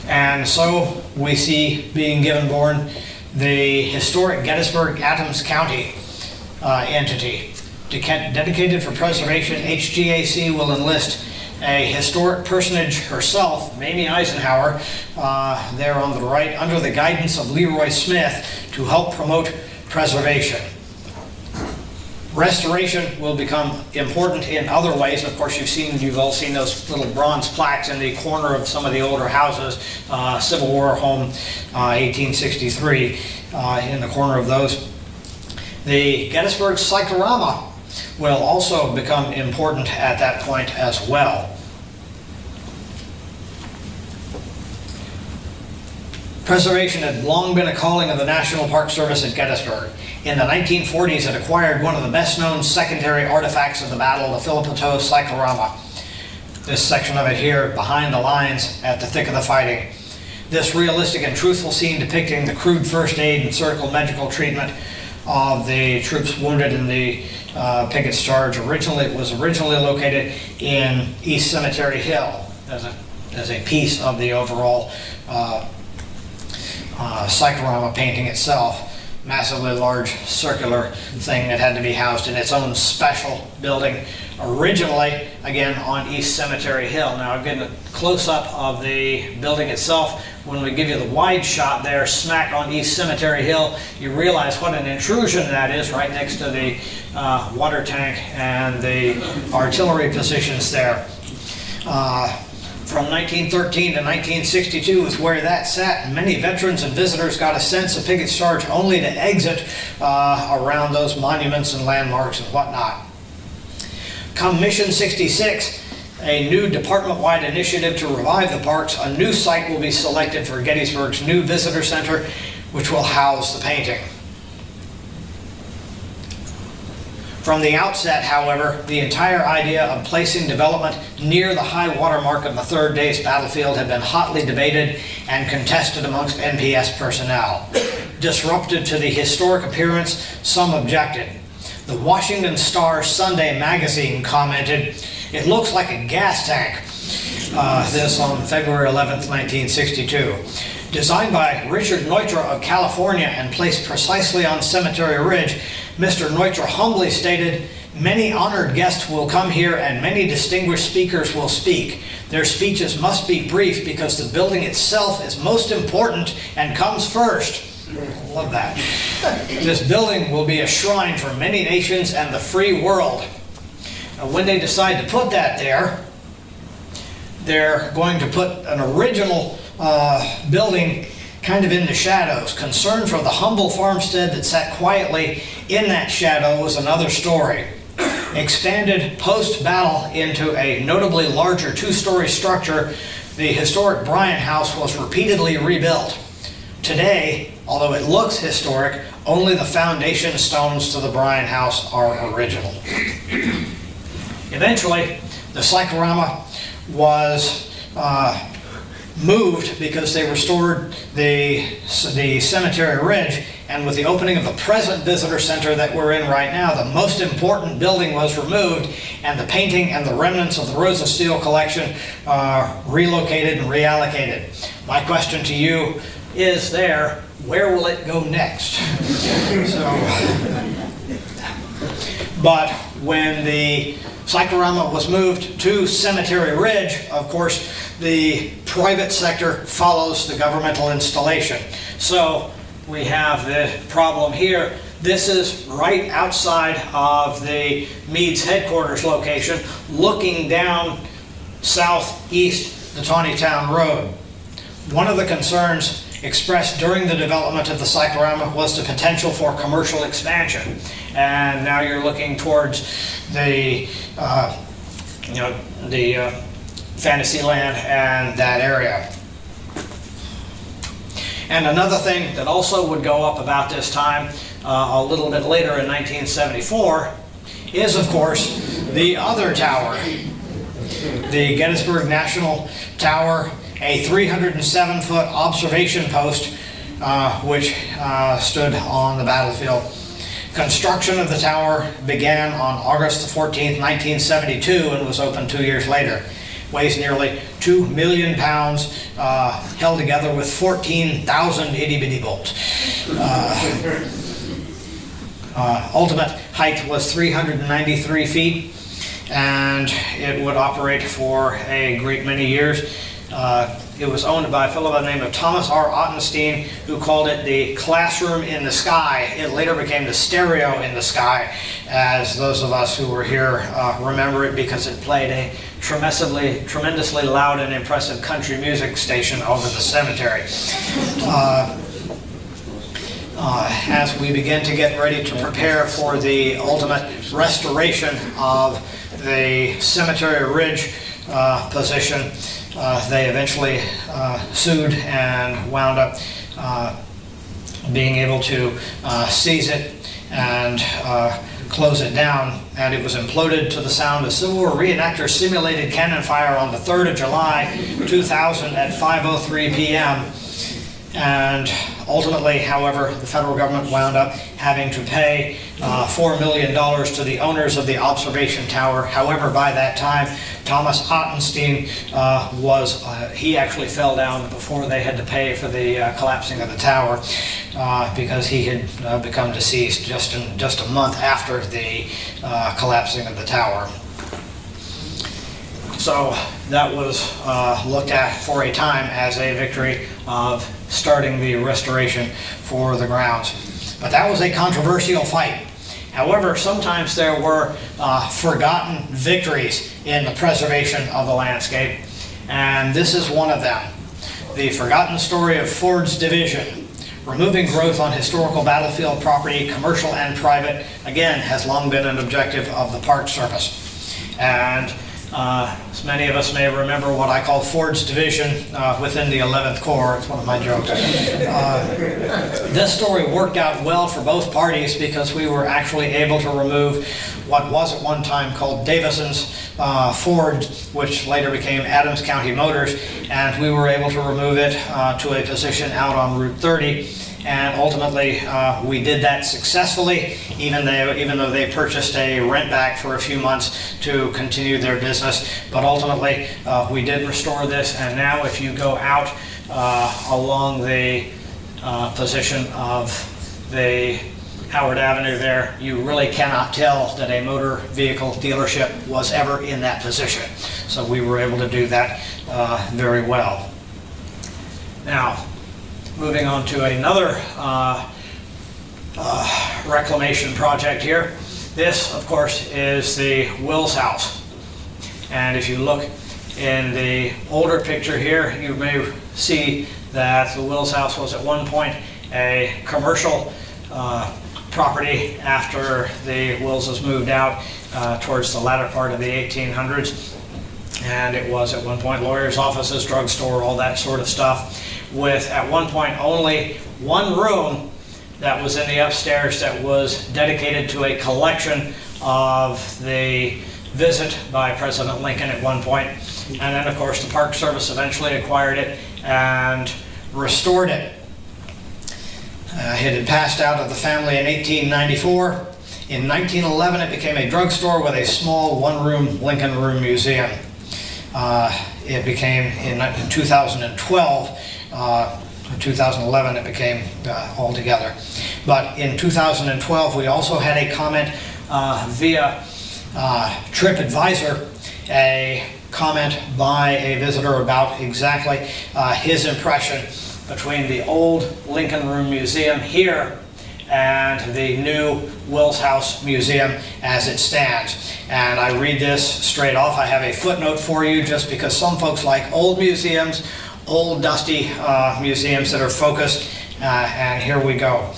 And so we see being given born the historic Gettysburg Adams County entity. Dedicated for preservation, HGAC will enlist a historic personage herself, Mamie Eisenhower, there on the right, under the guidance of Leroy Smith, to help promote preservation. Restoration will become important in other ways. Of course, you've all seen those little bronze plaques in the corner of some of the older houses, Civil War home, 1863, in the corner of those. The Gettysburg Cyclorama will also become important at that point as well. Preservation had long been a calling of the National Park Service at Gettysburg. In the 1940s, it acquired one of the best-known secondary artifacts of the battle, the Philippeaux Cyclorama. This section of it here, behind the lines at the thick of the fighting. This realistic and truthful scene depicting the crude first aid and surgical medical treatment of the troops wounded in the Pickett's charge. It was originally located in East Cemetery Hill. There's a as a piece of the overall Cyclorama painting itself. Massively large circular thing that had to be housed in its own special building, originally, again, on East Cemetery Hill. Now, I'm getting a close-up of the building itself. When we give you the wide shot there, smack on East Cemetery Hill, you realize what an intrusion that is right next to the water tank and the artillery positions there. From 1913 to 1962 is where that sat, and many veterans and visitors got a sense of Pickett's charge only to exit around those monuments and landmarks and whatnot. Come Mission 66, a new department-wide initiative to revive the parks, a new site will be selected for Gettysburg's new visitor center, which will house the painting. From the outset, however, the entire idea of placing development near the high water mark of the third day's battlefield had been hotly debated and contested amongst NPS personnel. Disruptive to the historic appearance, some objected. The Washington Star Sunday magazine commented, "It looks like a gas tank." This on February 11th, 1962. Designed by Richard Neutra of California and placed precisely on Cemetery Ridge, Mr. Neutra humbly stated, "Many honored guests will come here and many distinguished speakers will speak. Their speeches must be brief because the building itself is most important and comes first." Love that. "This building will be a shrine for many nations and the free world." Now, when they decide to put that there, they're going to put an original building kind of in the shadows. Concern for the humble farmstead that sat quietly in that shadow was another story. Expanded post-battle into a notably larger two-story structure, the historic Bryant House was repeatedly rebuilt. Today, although it looks historic, only the foundation stones to the Bryant House are original. Eventually, the Cyclorama was moved because they restored the Cemetery Ridge, and with the opening of the present visitor center that we're in right now, the most important building was removed and the painting and the remnants of the Rosa Steele collection relocated and reallocated. My question to you is where will it go next? But when the Cyclorama was moved to Cemetery Ridge, of course, the private sector follows the governmental installation. So we have the problem here. This is right outside of the Meade's headquarters location, looking down southeast the Taneytown Road. One of the concerns expressed during the development of the Cyclorama was the potential for commercial expansion. And now you're looking towards the Fantasyland and that area. And another thing that also would go up about this time, a little bit later in 1974, is of course the other tower, the Gettysburg National Tower, a 307-foot observation post which stood on the battlefield. Construction of the tower began on August the 14th, 1972 and was opened 2 years later. Weighs nearly 2 million pounds, held together with 14,000 itty-bitty bolts. Ultimate height was 393 feet, and it would operate for a great many years. It was owned by a fellow by the name of Thomas R. Ottenstein, who called it the classroom in the sky. It later became the stereo in the sky, as those of us who were here remember it, because it played a tremendously loud and impressive country music station over the cemetery. As we begin to get ready to prepare for the ultimate restoration of the Cemetery Ridge position, they eventually sued and wound up being able to seize it and close it down, and it was imploded to the sound of Civil War reenactors simulated cannon fire on the 3rd of July 2000 at 5:03 p.m. and Ultimately, however, the federal government wound up having to pay $4 million to the owners of the observation tower. However, by that time, Thomas Ottenstein he actually fell down before they had to pay for the collapsing of the tower because he had become deceased just a month after the collapsing of the tower. So that was looked at for a time as a victory of starting the restoration for the grounds. But that was a controversial fight. However, sometimes there were forgotten victories in the preservation of the landscape, and this is one of them. The forgotten story of Ford's division. Removing growth on historical battlefield property, commercial and private, again, has long been an objective of the Park Service. And as many of us may remember what I call Ford's division within the 11th Corps. It's one of my jokes. This story worked out well for both parties because we were actually able to remove what was at one time called Davison's Ford, which later became Adams County Motors, and we were able to remove it to a position out on Route 30. And ultimately, we did that successfully, even though they purchased a rent back for a few months to continue their business. But ultimately, we did restore this, and now if you go out along the position of the Howard Avenue there, you really cannot tell that a motor vehicle dealership was ever in that position. So we were able to do that very well. Now, moving on to another reclamation project here. This, of course, is the Wills House. And if you look in the older picture here, you may see that the Wills House was at one point a commercial property after the Willses moved out towards the latter part of the 1800s. And it was at one point lawyers' offices, drugstore, all that sort of stuff, with at one point only one room that was in the upstairs that was dedicated to a collection of the visit by President Lincoln at one point. And then, of course, the Park Service eventually acquired it and restored it. It had passed out of the family in 1894. In 1911, it became a drugstore with a small one-room Lincoln Room museum. It became, in 2012, 2011 it became altogether. But in 2012, we also had a comment via TripAdvisor, a comment by a visitor about exactly his impression between the old Lincoln Room Museum here and the new Wills House Museum as it stands. And I read this straight off. I have a footnote for you just because some folks like old museums, old dusty museums that are focused, and here we go.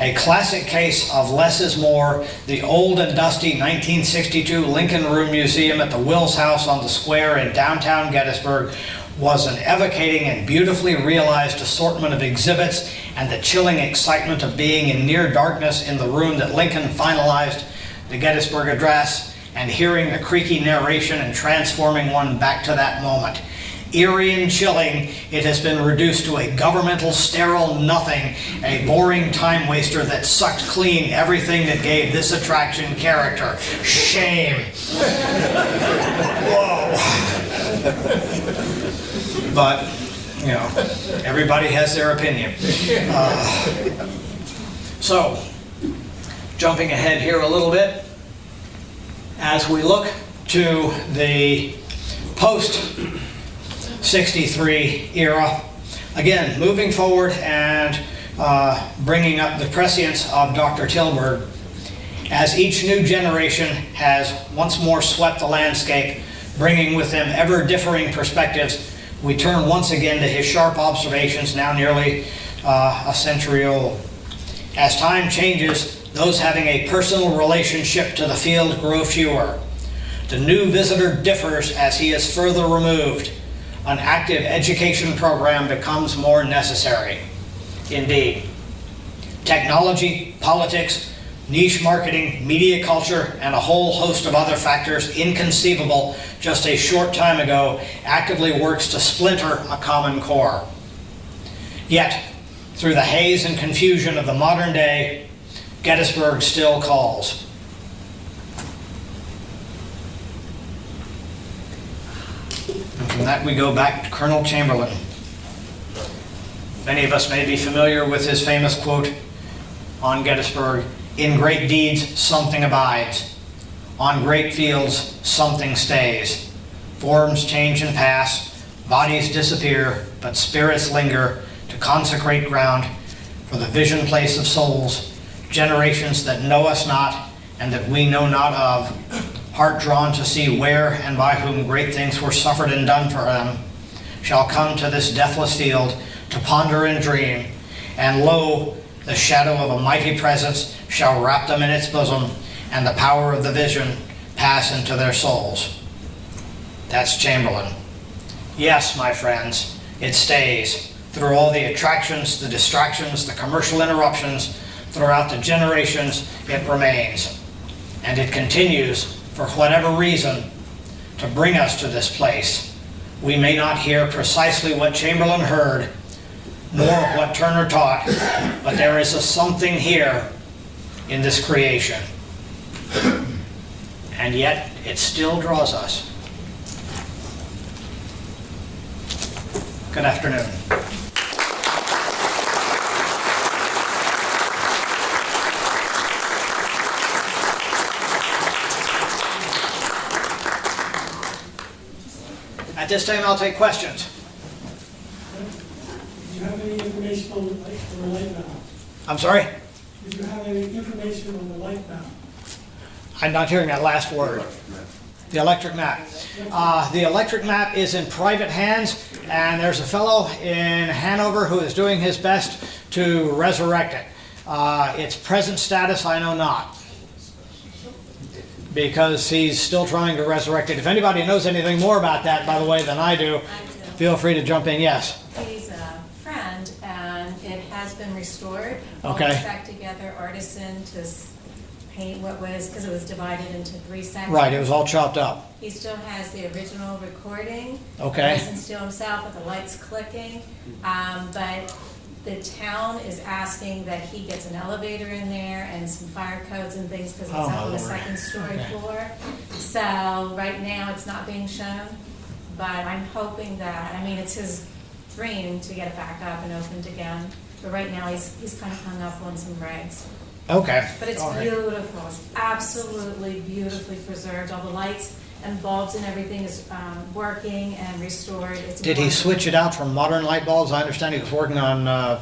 A classic case of less is more, the old and dusty 1962 Lincoln Room Museum at the Wills House on the square in downtown Gettysburg was an evocating and beautifully realized assortment of exhibits and the chilling excitement of being in near darkness in the room that Lincoln finalized the Gettysburg Address and hearing the creaky narration and transforming one back to that moment. Eerie and chilling, it has been reduced to a governmental sterile nothing, a boring time waster that sucked clean everything that gave this attraction character. Shame. Whoa. But, you know, everybody has their opinion. So, jumping ahead here a little bit, as we look to the post-63 era, again, moving forward and bringing up the prescience of Dr. Tilburg, as each new generation has once more swept the landscape, bringing with them ever differing perspectives, we turn once again to his sharp observations, now nearly a century old. As time changes, those having a personal relationship to the field grow fewer. The new visitor differs as he is further removed. An active education program becomes more necessary. Indeed. Technology, politics, niche marketing, media culture, and a whole host of other factors inconceivable just a short time ago actively works to splinter a common core. Yet, through the haze and confusion of the modern day, Gettysburg still calls. And from that we go back to Colonel Chamberlain. Many of us may be familiar with his famous quote on Gettysburg, "In great deeds something abides, on great fields something stays. Forms change and pass, bodies disappear, but spirits linger to consecrate ground for the vision place of souls, generations that know us not and that we know not of, heart drawn to see where and by whom great things were suffered and done for them, shall come to this deathless field to ponder and dream, and lo, the shadow of a mighty presence shall wrap them in its bosom, and the power of the vision pass into their souls." That's Chamberlain. Yes, my friends, it stays. Through all the attractions, the distractions, the commercial interruptions, throughout the generations, it remains. And it continues, for whatever reason, to bring us to this place. We may not hear precisely what Chamberlain heard, nor what Turner taught, but there is a something here in this creation. And yet, it still draws us. Good afternoon. At this time, I'll take questions. Do you have any information on the light valve? I'm sorry? Did you have any information on the light valve? I'm not hearing that last word. The electric map. The electric map is in private hands, and there's a fellow in Hanover who is doing his best to resurrect it. Its present status, I know not, because he's still trying to resurrect it. If anybody knows anything more about that, by the way, than I do, feel free to jump in. Yes. He's a friend, and it has been restored. Okay. All back together, artisan to paint what was, because it was divided into 3 sections. Right, it was all chopped up. He still has the original recording. Okay. Listens to himself with the lights clicking. But the town is asking that he gets an elevator in there and some fire codes and things, because it's Oh, my up on the Lord. 2nd story Okay. floor. So right now, it's not being shown, but I'm hoping that, I mean, it's his dream to get it back up and opened again. But right now, he's kind of hung up on some regs. Okay. But it's All right. beautiful, it's absolutely beautifully preserved. All the lights and bulbs and everything is working and restored. It's Did he wonderful. switch it out from modern light bulbs? I understand he was working on, I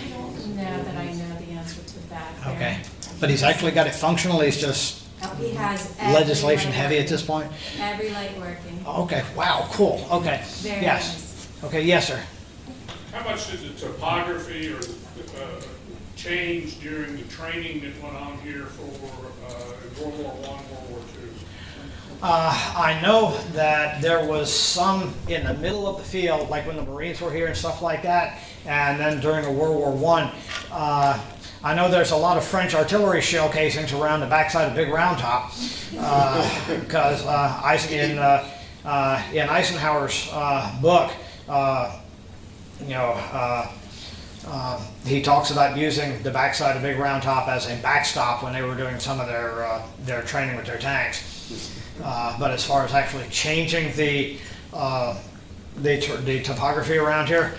don't know that I know the answer to that. there. okay. But he's actually got it functional, he's just He has every legislation light heavy at working. this point? Every light working. Okay, wow, cool, okay. Very Yes. nice. Okay, yes, sir. How much did the topography or change during the training that went on here for World War I, World War II? I know that there was some in the middle of the field, like when the Marines were here and stuff like that, and then during the World War I. I know there's a lot of French artillery shell casings around the backside of Big Round Top, because in Eisenhower's book, he talks about using the backside of Big Round Top as a backstop when they were doing some of their training with their tanks. But as far as actually changing the topography around here,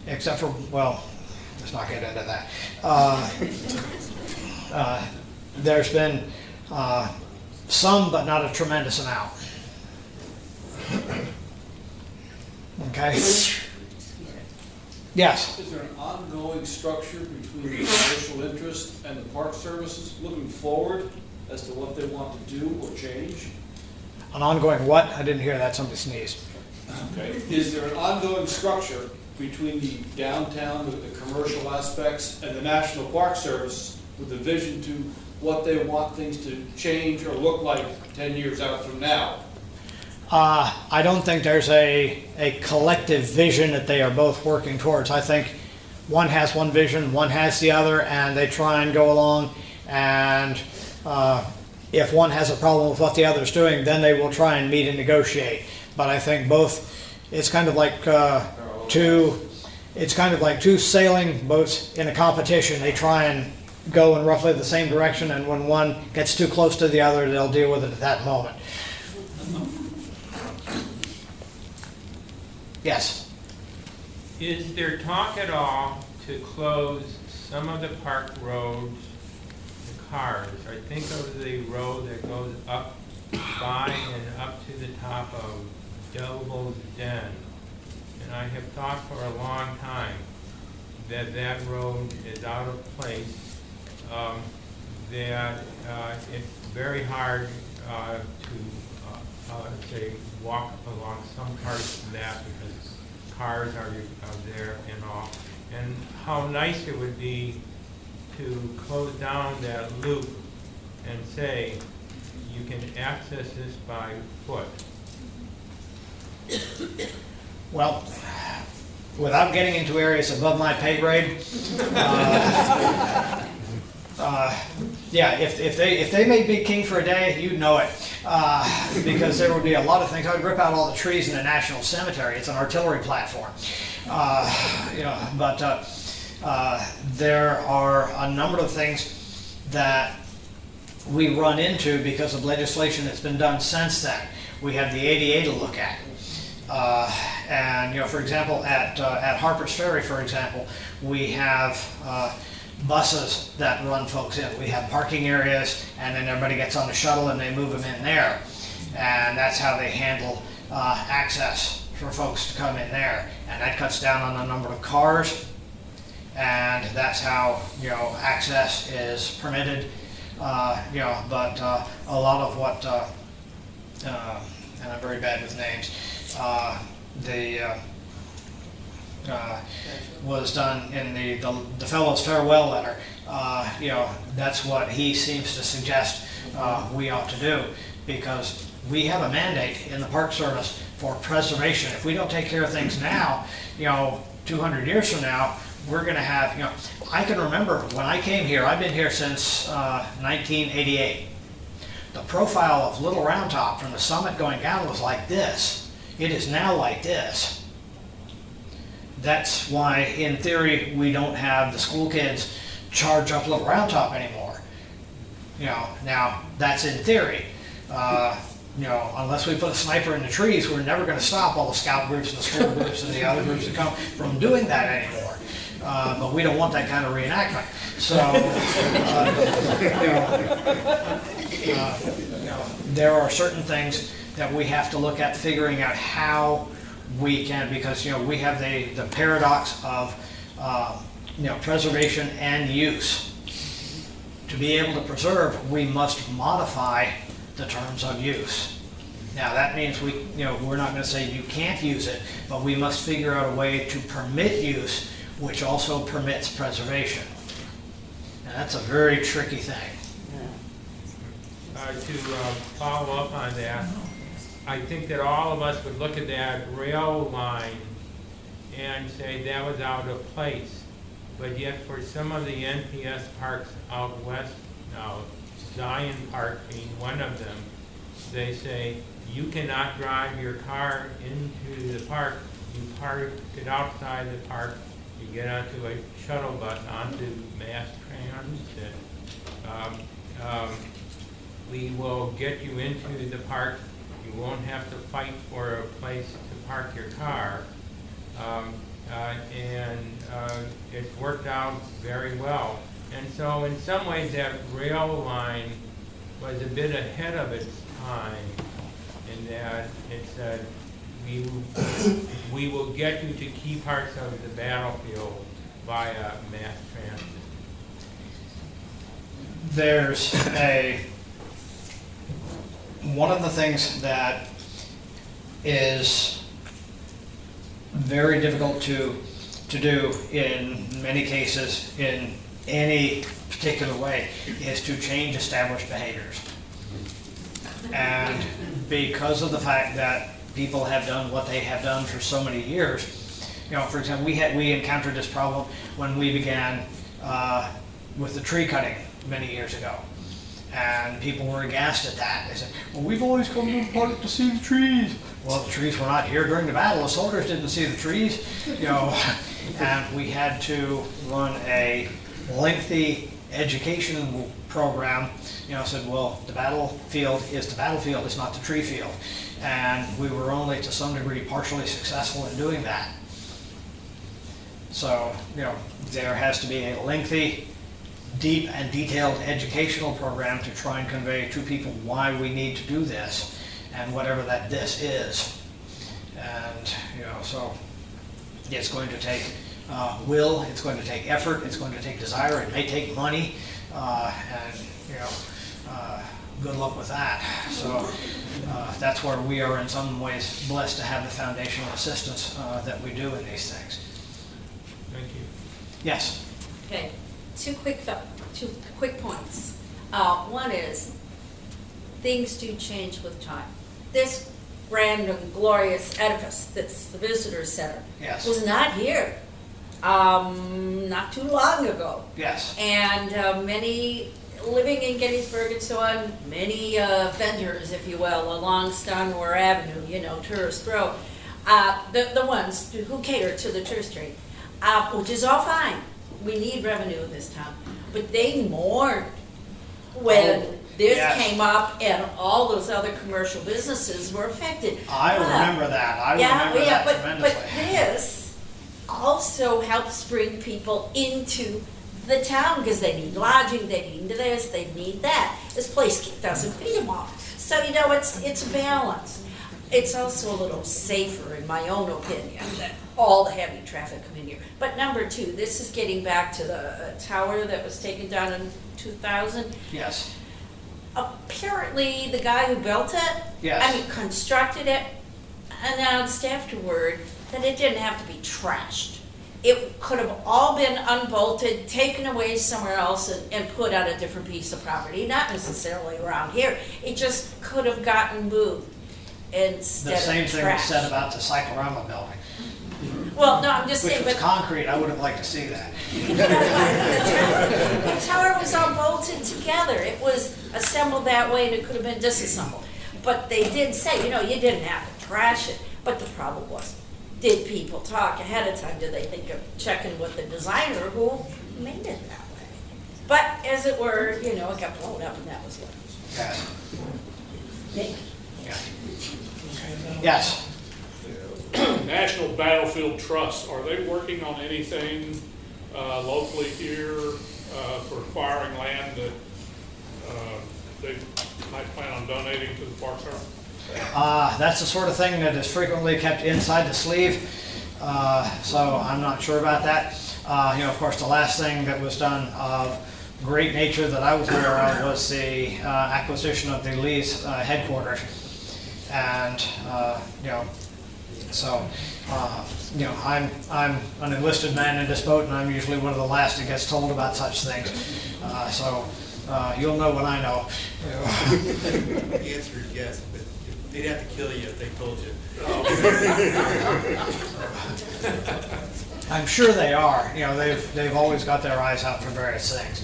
except for, well, let's not get into that. There's been some, but not a tremendous amount. Okay. Yes. Is there an ongoing structure between the commercial interest and the park services looking forward as to what they want to do or change? An ongoing what? I didn't hear that. Somebody sneezed. Okay. Is there an ongoing structure between the downtown, the commercial aspects, and the National Park Service with a vision to what they want things to change or look like 10 years out from now? I don't think there's a collective vision that they are both working towards. I think one has one vision, one has the other, and they try and go along. And if one has a problem with what the other's doing, then they will try and meet and negotiate. But I think both, it's kind of like two it's kind of like two sailing boats in a competition. They try and go in roughly the same direction, and when one gets too close to the other, they'll deal with it at that moment. Yes? Is there talk at all to close some of the park roads to cars? I think of the road that goes up by and up to the top of Delbo's Den. And I have thought for a long time that that road is out of place, that it's very hard to say walk along some parts of that because cars are there and all. And how nice it would be to close down that loop and say you can access this by foot. Well, without getting into areas above my pay grade, yeah, if they made Big King for a day, you'd know it, because there would be a lot of things. I'd rip out all the trees in the National Cemetery. It's an artillery platform, you know. But there are a number of things that we run into because of legislation that's been done since then. We have the ADA to look at. And you know, for example, at Harper's Ferry, for example, we have buses that run folks in. We have parking areas, and then everybody gets on the shuttle and they move them in there, and that's how they handle access for folks to come in there, and that cuts down on the number of cars, and that's how, you know, access is permitted. You know, but a lot of what, and I'm very bad with names. Was done in the fellow's farewell letter. You know, that's what he seems to suggest we ought to do, because we have a mandate in the Park Service for preservation. If we don't take care of things now, you know, 200 years from now, we're going to have, you know, I can remember when I came here, I've been here since 1988. The profile of Little Round Top from the summit going down was like this. It is now like this. That's why, in theory, we don't have the school kids charge up Little Round Top anymore. You know, now that's in theory. You know, unless we put a sniper in the trees, we're never going to stop all the scout groups and the school groups and the other groups that come from doing that anymore. But we don't want that kind of reenactment. So, you know, there are certain things that we have to look at figuring out how we can, because, you know, we have the paradox of, you know, preservation and use. To be able to preserve, we must modify the terms of use. Now that means we're not going to say you can't use it, but we must figure out a way to permit use, which also permits preservation. And that's a very tricky thing. To follow up on that, I think that all of us would look at that rail line and say that was out of place. But yet for some of the NPS parks out west now, Zion Park being one of them, they say you cannot drive your car into the park. You park it outside the park. You get onto a shuttle bus, onto mass transit. We will get you into the park. You won't have to fight for a place to park your car. It's worked out very well. And so in some ways that rail line was a bit ahead of its time in that it said, we will get you to key parts of the battlefield via mass transit. There's one of the things that is very difficult to do in many cases in any particular way is to change established behaviors. And because of the fact that people have done what they have done for so many years, you know, for example, we encountered this problem when we began with the tree cutting many years ago. And people were aghast at that. They said, well, we've always come to the park to see the trees. Well, the trees were not here during the battle. The soldiers didn't see the trees. You know, and we had to run a lengthy education program. Said, well, the battlefield, it's not the tree field. And we were only to some degree partially successful in doing that. So, there has to be a lengthy, deep and detailed educational program to try and convey to people why we need to do this and whatever that this is. And, so it's going to take will, it's going to take effort, it's going to take desire, it may take money, good luck with that. So that's where we are in some ways blessed to have the foundational assistance that we do in these things. Thank you. Yes? Okay, two quick points. One is, things do change with time. This grand and glorious edifice that's the visitor center Yes. was not here not too long ago. Yes. And many, living in Gettysburg and so on, many vendors, if you will, along Stanmore Avenue, Tourist Row, the ones who cater to the tourist trade, which is all fine. We need revenue in this town. But they mourned when this yes. came up and all those other commercial businesses were affected. I remember that. I remember that tremendously. But this also helps bring people into the town because they need lodging, they need this, they need that. This place doesn't feed them all. So, it's a balance. It's also a little safer, in my own opinion, than all the heavy traffic coming here. But number two, this is getting back to the tower that was taken down in 2000. Yes. Apparently, the guy who built it, Yes. constructed it, announced afterward that it didn't have to be trashed. It could have all been unbolted, taken away somewhere else, and put on a different piece of property, not necessarily around here. It just could have gotten moved instead The same of thing was trashed. said about the Cyclorama building, Well, no, I'm just which saying, was but concrete. I would have liked to see that. the tower was all bolted together. It was assembled that way, and it could have been disassembled. But they did say, you didn't have to trash it. But the problem was, did people talk ahead of time? Did they think of checking with the designer who made it that way? But as it were, it got blown up, and that was what. Yes. Nick. Yes. National Battlefield Trust, are they working on anything locally here for acquiring land that they might plan on donating to the Park Service? That's the sort of thing that is frequently kept inside the sleeve, so I'm not sure about that. Of course, the last thing that was done of great nature that I was aware of was the acquisition of the Lee's headquarters, and I'm an enlisted man in this boat, and I'm usually one of the last that gets told about such things. So you'll know what I know. The answer is yes, but they'd have to kill you if they told you. I'm sure they are. They've always got their eyes out for various things.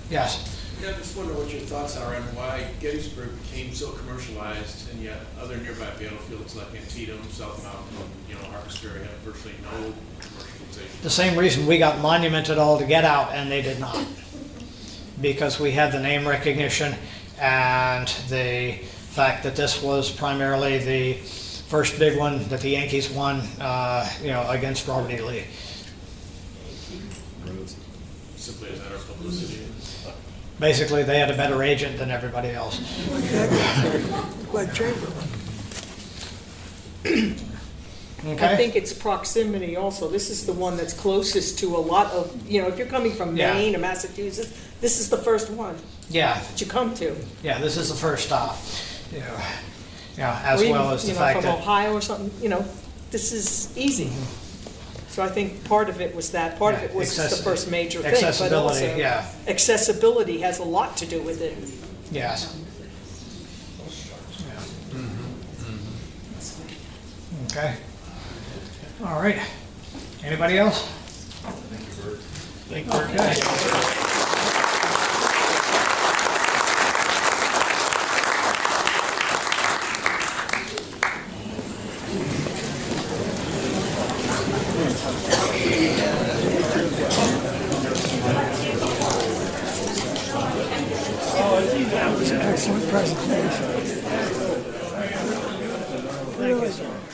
Yes. Yeah, I just wonder what your thoughts are on why Gettysburg became so commercialized, and yet other nearby battlefields like Antietam, South Mountain, Harpers Ferry have virtually no commercialization. The same reason we got monumented all to get out, and they did not. Because we had the name recognition and the fact that this was primarily the first big one that the Yankees won, against Robert E. Lee. Simply a matter of publicity. Basically, they had a better agent than everybody else. Like Chamberlain. Okay. I think it's proximity also. This is the one that's closest to a lot of, if you're coming from Maine or Massachusetts, this is the first one Yeah, that you come to. yeah, this is the first stop. As Or even, well as the fact from that Ohio or something, this is easy. So I think part of it was that. Part of it was the first major thing. But accessibility, also, yeah. accessibility has a lot to do with it. Yes. Okay. All right. Anybody else? Thank you, Bert. Okay. That was an excellent presentation. Really.